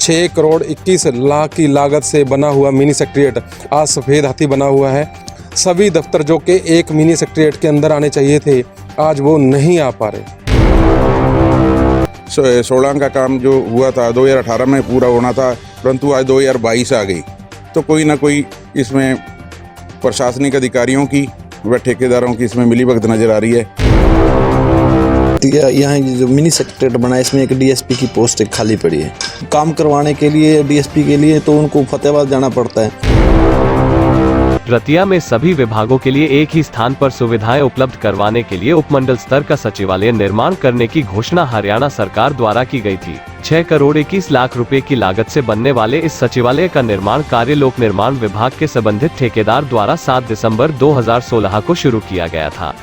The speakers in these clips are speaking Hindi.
6 करोड़ 21 लाख की लागत से बना हुआ मिनी सेक्रेटेरिएट आज सफ़ेद हाथी बना हुआ है। सभी दफ्तर जो कि एक मिनी सेक्रेटेरिएट के अंदर आने चाहिए थे, आज वो नहीं आ पा रहे। 16 का काम जो हुआ था 2018 में पूरा होना था, परंतु आज 2022 आ गई। तो कोई ना कोई इसमें प्रशासनिक अधिकारियों की व ठेकेदारों की इसमें मिलीभगत नज़र आ रही है। यहाँ जो मिनी सेक्रेटेरिएट बना है, इसमें एक डीएसपी की पोस्ट एक खाली पड़ी है। काम करवाने के लिए डीएसपी के लिए तो उनको फतेहाबाद जाना पड़ता है। रतिया में सभी विभागों के लिए एक ही स्थान पर सुविधाएं उपलब्ध करवाने के लिए उपमंडल स्तर का सचिवालय निर्माण करने की घोषणा हरियाणा सरकार द्वारा की गई थी। 6 करोड़ 21 लाख रुपए की लागत से बनने वाले इस सचिवालय का निर्माण कार्य लोक निर्माण विभाग के संबंधित ठेकेदार द्वारा 7 दिसंबर 2016 को शुरू किया गया था।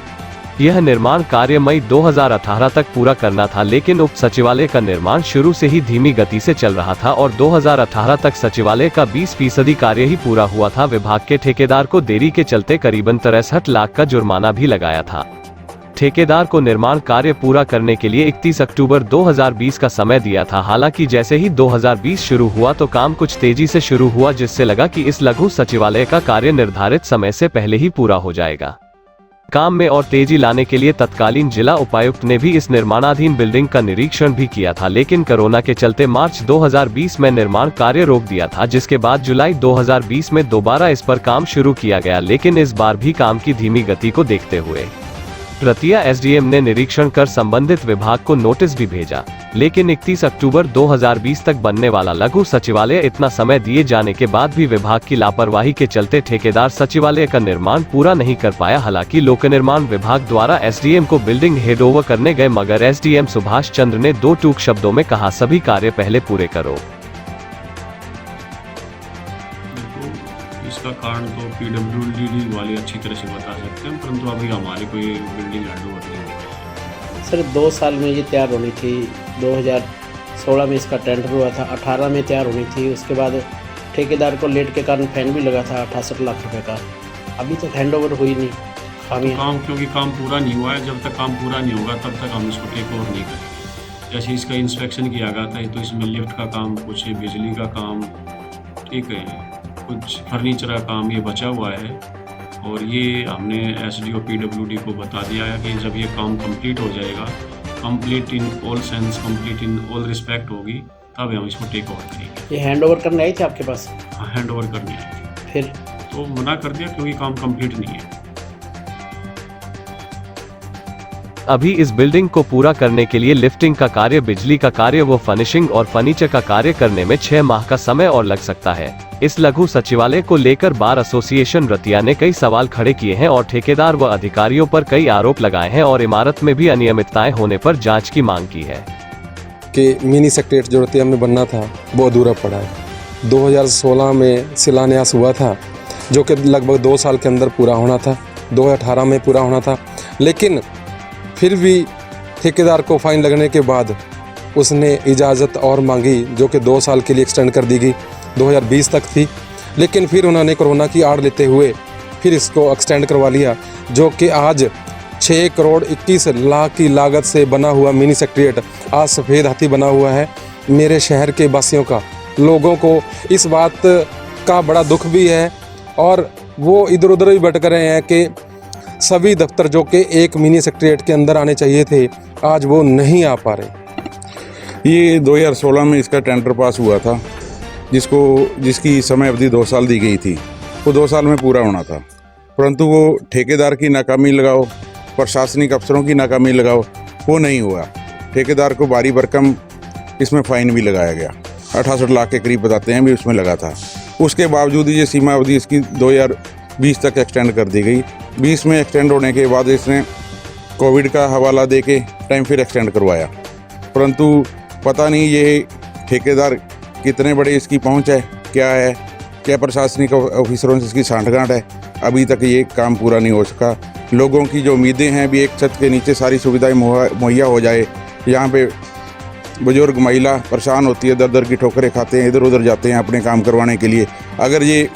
यह निर्माण कार्य मई 2018 तक पूरा करना था, लेकिन उप सचिवालय का निर्माण शुरू से ही धीमी गति से चल रहा था और 2018 तक सचिवालय का 20% कार्य ही पूरा हुआ था। विभाग के ठेकेदार को देरी के चलते करीबन 63 लाख का जुर्माना भी लगाया था। ठेकेदार को निर्माण कार्य पूरा करने के लिए 31 अक्टूबर 2020 का समय दिया था। हालांकि जैसे ही 2020 शुरू हुआ तो काम कुछ तेजी से शुरू हुआ, जिससे लगा कि इस लघु सचिवालय का कार्य निर्धारित समय से पहले ही पूरा हो जाएगा। काम में और तेजी लाने के लिए तत्कालीन जिला उपायुक्त ने भी इस निर्माणाधीन बिल्डिंग का निरीक्षण भी किया था, लेकिन कोरोना के चलते मार्च 2020 में निर्माण कार्य रोक दिया था, जिसके बाद जुलाई 2020 में दोबारा इस पर काम शुरू किया गया, लेकिन इस बार भी काम की धीमी गति को देखते हुए रतिया एसडीएम ने निरीक्षण कर संबंधित विभाग को नोटिस भी भेजा, लेकिन 31 अक्टूबर 2020 तक बनने वाला लघु सचिवालय इतना समय दिए जाने के बाद भी विभाग की लापरवाही के चलते ठेकेदार सचिवालय का निर्माण पूरा नहीं कर पाया। हालांकि लोक निर्माण विभाग द्वारा एसडीएम को बिल्डिंग हैंडओवर करने गए, मगर एसडीएम सुभाष चंद्र ने 2 टूक शब्दों में कहा, सभी कार्य पहले पूरे करो। इसका कारण तो पीडब्ल्यूडी वाले अच्छी तरह से बता सकते हैं, परंतु अभी हमारे कोई बिल्डिंग हैंडओवर नहीं हुआ। सर 2 साल में ये तैयार होनी थी। 2016 में इसका टेंडर हुआ था, 18 में तैयार होनी थी। उसके बाद ठेकेदार को लेट के कारण फाइन भी लगा था 68 लाख रुपए का। अभी तक हैंडओवर हुई नहीं। क्योंकि काम पूरा नहीं हुआ है। जब तक काम पूरा नहीं होगा तब तक हम इसको टेक ओवर नहीं करेंगे। जैसे इसका इंस्पेक्शन किया गया था, तो इसमें लिफ्ट का काम, कुछ बिजली का काम, ठीक है, कुछ फर्नीचर का काम ये बचा हुआ है। और ये हमने एसडीओ पीडब्ल्यूडी को बता दिया है कि जब ये काम कंप्लीट हो जाएगा, complete in all sense, complete in all respect होगी, तब हम इसको टेक ओवर करेंगे। ये हैंड ओवर करने आई थी आपके पास? हाँ, हैंड ओवर करने आई थी, फिर तो मना कर दिया क्योंकि काम कंप्लीट नहीं है। अभी इस बिल्डिंग को पूरा करने के लिए लिफ्टिंग का कार्य, बिजली का कार्य व फर्निशिंग और फर्नीचर का कार्य करने में 6 माह का समय और लग सकता है। इस लघु सचिवालय को लेकर बार एसोसिएशन रतिया ने कई सवाल खड़े किए हैं और ठेकेदार व अधिकारियों पर कई आरोप लगाए हैं और इमारत में भी अनियमितताएं होने पर जांच की मांग की है कि मिनी सेक्रेटेरिएट जो रतिया में बनना था वो अधूरा पड़ा है। 2016 में शिलान्यास हुआ था, जो कि लगभग 2 साल के अंदर पूरा होना था। 2018 में पूरा होना था, लेकिन फिर भी ठेकेदार को फाइन लगने के बाद उसने इजाज़त और मांगी, जो कि 2 साल के लिए एक्सटेंड कर दी गई, 2020 तक थी। लेकिन फिर उन्होंने कोरोना की आड़ लेते हुए फिर इसको एक्सटेंड करवा लिया, जो कि आज 6 करोड़ 21 लाख की लागत से बना हुआ मिनी सेक्रेटेरिएट आज सफ़ेद हाथी बना हुआ है। मेरे शहर के वासियों का, लोगों को इस बात का बड़ा दुख भी है और वो इधर उधर भी भटक रहे हैं कि सभी दफ्तर जो कि एक मिनी सेक्रेटेरिएट के अंदर आने चाहिए थे, आज वो नहीं आ पा रहे। ये 2016 में इसका टेंडर पास हुआ था, जिसकी समय अवधि 2 साल दी गई थी। वो 2 साल में पूरा होना था, परंतु वो ठेकेदार की नाकामी लगाओ, प्रशासनिक अफसरों की नाकामी लगाओ, वो नहीं हुआ। ठेकेदार को भारी भरकम इसमें फ़ाइन भी लगाया गया, 68 लाख के करीब बताते हैं भी उसमें लगा था। उसके बावजूद ये सीमा अवधि इसकी 2020 तक एक्सटेंड कर दी गई। 20 में एक्सटेंड होने के बाद इसने कोविड का हवाला दे के टाइम फिर एक्सटेंड करवाया, परंतु पता नहीं ये ठेकेदार कितने बड़े इसकी पहुंच है, क्या प्रशासनिक ऑफिसरों से इसकी सांठगांठ है। अभी तक ये काम पूरा नहीं हो सका। लोगों की जो उम्मीदें हैं भी एक छत के नीचे सारी सुविधाएं मुहैया हो जाए। यहाँ पे बुजुर्ग महिला परेशान होती है, दर दर की ठोकरें खाते हैं, इधर उधर जाते हैं अपने काम करवाने के लिए। अगर ये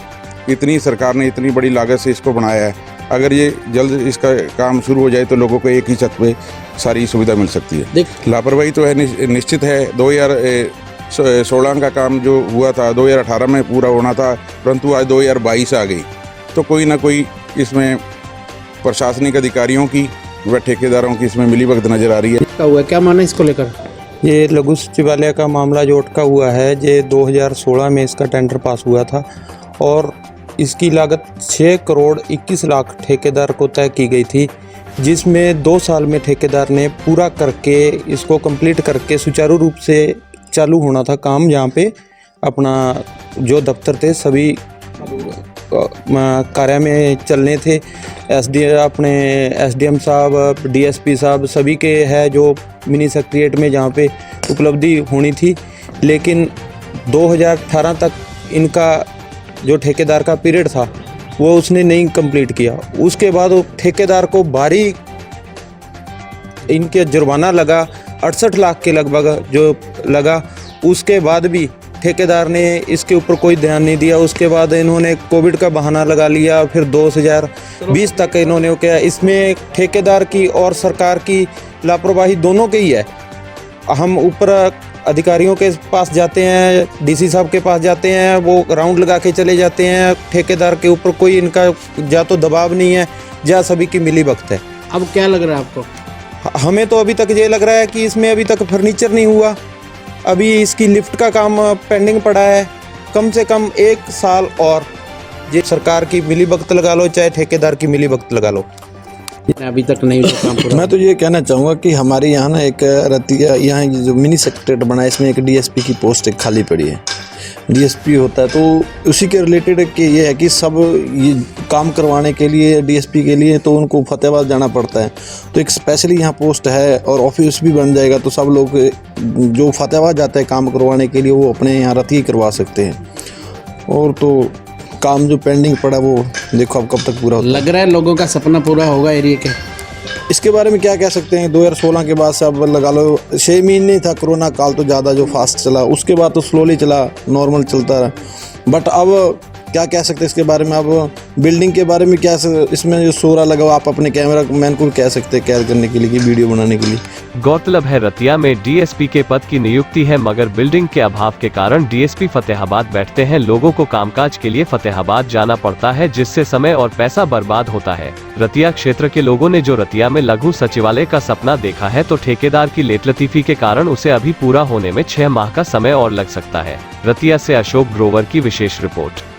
इतनी सरकार ने इतनी बड़ी लागत से इसको बनाया है, अगर ये जल्द इसका काम शुरू हो जाए तो लोगों को एक ही छत पे सारी सुविधा मिल सकती है। लापरवाही तो है, निश्चित है। 2016 का काम जो हुआ था 2018 में पूरा होना था, परंतु आज 2022 आ गई। तो कोई ना कोई इसमें प्रशासनिक अधिकारियों की व ठेकेदारों की इसमें मिलीभगत नज़र आ रही है। क्या हुआ, क्या माना इसको लेकर? ये लघु सचिवालय का मामला जो अटका हुआ है, ये 2016 में इसका टेंडर पास हुआ था और इसकी लागत 6 करोड़ 21 लाख ठेकेदार को तय की गई थी, जिसमें 2 साल में ठेकेदार ने पूरा करके इसको कंप्लीट करके सुचारू रूप से चालू होना था काम। जहाँ पे अपना जो दफ्तर थे सभी कार्य में चलने थे। अपने एसडीएम साहब, डीएसपी साहब सभी के है जो मिनी सेक्रेटेरिएट में जहाँ पे उपलब्धि होनी थी, लेकिन 2018 तक इनका जो ठेकेदार का पीरियड था वो उसने नहीं कंप्लीट किया। उसके बाद वो ठेकेदार को भारी इनके जुर्माना लगा, 68 लाख के लगभग जो लगा। उसके बाद भी ठेकेदार ने इसके ऊपर कोई ध्यान नहीं दिया। उसके बाद इन्होंने कोविड का बहाना लगा लिया, फिर 2020 तक इन्होंने क्या, इसमें ठेकेदार की और सरकार की लापरवाही दोनों की ही है। हम ऊपर अधिकारियों के पास जाते हैं, डीसी साहब के पास जाते हैं, वो राउंड लगा के चले जाते हैं। ठेकेदार के ऊपर कोई इनका या तो दबाव नहीं है या सभी की मिलीभगत है। अब क्या लग रहा है आपको? हमें तो अभी तक ये लग रहा है कि इसमें अभी तक फर्नीचर नहीं हुआ, अभी इसकी लिफ्ट का काम पेंडिंग पड़ा है। कम से कम 1 साल और ये सरकार की मिलीभगत लगा लो चाहे ठेकेदार की मिलीभगत लगा लो, अभी तक नहीं हुआ काम पूरा। मैं तो ये कहना चाहूँगा कि हमारे यहाँ ना एक रतिया यहाँ जो मिनी सेक्रेटेरिएट बना है, इसमें एक डीएसपी की पोस्ट एक खाली पड़ी है। डीएसपी होता है तो उसी के रिलेटेड कि ये है कि सब ये काम करवाने के लिए डीएसपी के लिए तो उनको फतेहाबाद जाना पड़ता है। तो एक स्पेशली यहाँ पोस्ट है और ऑफिस भी बन जाएगा, तो सब लोग जो फतेहाबाद जाते हैं काम करवाने के लिए वो अपने यहाँ रतिया करवा सकते हैं। और तो काम जो पेंडिंग पड़ा वो देखो अब कब तक पूरा होता है। लग रहा है लोगों का सपना पूरा होगा एरिया के। इसके बारे में क्या कह सकते हैं, 2016 के बाद से अब लगा लो 6 महीने था कोरोना काल, तो ज़्यादा जो फास्ट चला, उसके बाद तो स्लोली चला, नॉर्मल चलता रहा। बट अब क्या कह सकते हैं इसके बारे में। अब बिल्डिंग के बारे में क्या इसमें जो सोरा लगा, आप अपने कैमरा मैन को कह सकते हैं कैद करने के लिए, वीडियो बनाने के लिए। गौरतलब है रतिया में डीएसपी के पद की नियुक्ति है, मगर बिल्डिंग के अभाव के कारण डीएसपी फतेहाबाद बैठते हैं। लोगों को कामकाज के लिए फतेहाबाद जाना पड़ता है, जिससे समय और पैसा बर्बाद होता है। रतिया क्षेत्र के लोगों ने जो रतिया में लघु सचिवालय का सपना देखा है, तो ठेकेदार की लेटलतीफी के कारण उसे अभी पूरा होने में 6 माह का समय और लग सकता है। रतिया से अशोक ग्रोवर की विशेष रिपोर्ट।